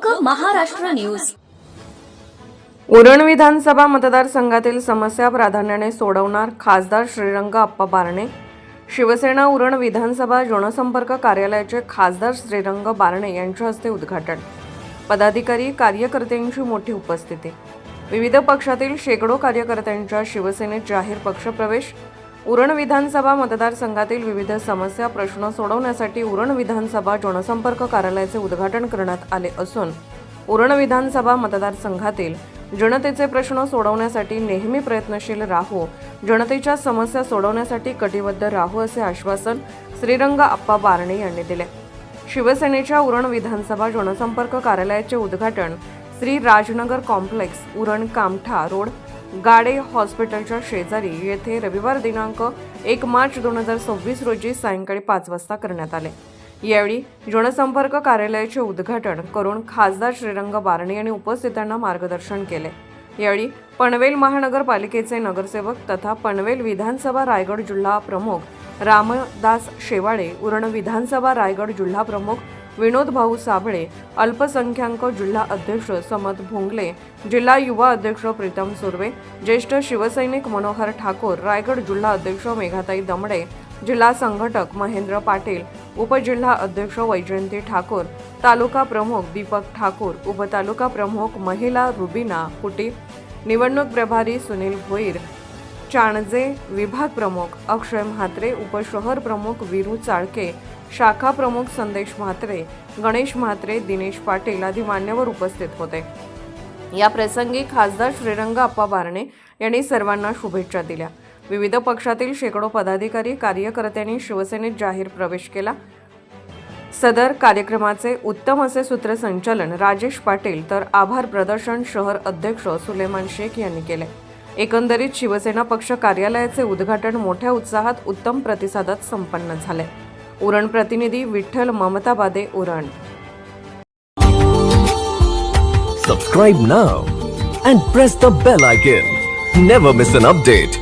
Maharashtra news. Uran विधानसभा मतदारसंघातील समस्या प्राधान्याने सोडवणार खासदार श्रीरंग अप्पा बारणे. शिवसेना उरण विधानसभा जनसंपर्क कार्यालयाचे खासदार श्रीरंग बारणे यांच्या हस्ते उद्घाटन. पदाधिकारी कार्यकर्त्यांची मोठी उपस्थिती. विविध पक्षातील शेकडो कार्यकर्त्यांच्या शिवसेनेत जाहीर पक्षप्रवेश. उरण विधानसभा मतदारसंघातील विविध समस्या प्रश्न सोडवण्यासाठी उरण विधानसभा जनसंपर्क कार्यालयाचे उद्घाटन करण्यात आले असून उरण विधानसभा मतदारसंघातील जनतेचे प्रश्न सोडवण्यासाठी नेहमी प्रयत्नशील राहू, जनतेच्या समस्या सोडवण्यासाठी कटिबद्ध राहू असे आश्वासन श्रीरंग अप्पा बारणे यांनी दिले. शिवसेनेच्या उरण विधानसभा जनसंपर्क कार्यालयाचे उद्घाटन श्री राजनगर कॉम्प्लेक्स, उरण कामठा रोड, गाडे हॉस्पिटलच्या शेजारी येथे रविवार दिनांक 1 मार्च 2026 रोजी सायंकाळी 5 वाजता करण्यात आले. यावेळी जनसंपर्क कार्यालयाचे उद्घाटन करून खासदार श्रीरंग बारणे यांनी उपस्थितांना मार्गदर्शन केले. यावेळी पनवेल महानगरपालिकेचे नगरसेवक तथा पनवेल विधानसभा रायगड जिल्हा प्रमुख रामदास शेवाळे, उरण विधानसभा रायगड जिल्हा प्रमुख विनोद भाऊ साबळे, अल्पसंख्याक जिल्हा अध्यक्ष समद भोंगले, जिल्हा युवा अध्यक्ष प्रीतम सुर्वे, ज्येष्ठ शिवसैनिक मनोहर ठाकूर, रायगड जिल्हा अध्यक्ष मेघाताई दमडे, जिल्हा संघटक महेंद्र पाटील, उपजिल्हा अध्यक्ष वैजयंती ठाकूर, तालुका प्रमुख दीपक ठाकूर, उपतालुका प्रमुख महिला रुबीना कुटी, निवडणूक प्रभारी सुनील भोईर, चाणजे विभाग प्रमुख अक्षय म्हात्रे, उपशहर प्रमुख वीरू चाळके, शाखा प्रमुख संदेश म्हात्रे, गणेश म्हात्रे, दिनेश पाटील आदी मान्यवर उपस्थित होते. या प्रसंगी खासदार श्रीरंग अप्पा बारणे यांनी सर्वांना शुभेच्छा दिल्या. विविध पक्षातील शेकडो पदाधिकारी कार्यकर्त्यांनी शिवसेनेत जाहीर प्रवेश केला. सदर कार्यक्रमाचे उत्तम असे सूत्रसंचालन राजेश पाटील तर आभार प्रदर्शन शहर अध्यक्ष सुलेमान शेख यांनी केले. एकंदरीत शिवसेना पक्ष कार्यालयाचे उद्घाटन मोठ्या उत्साहात उत्तम प्रतिसादात संपन्न झाले. उरण प्रतिनिधी Vitthal ममताबादे, Uran. Subscribe now and press the bell icon. Never miss an update.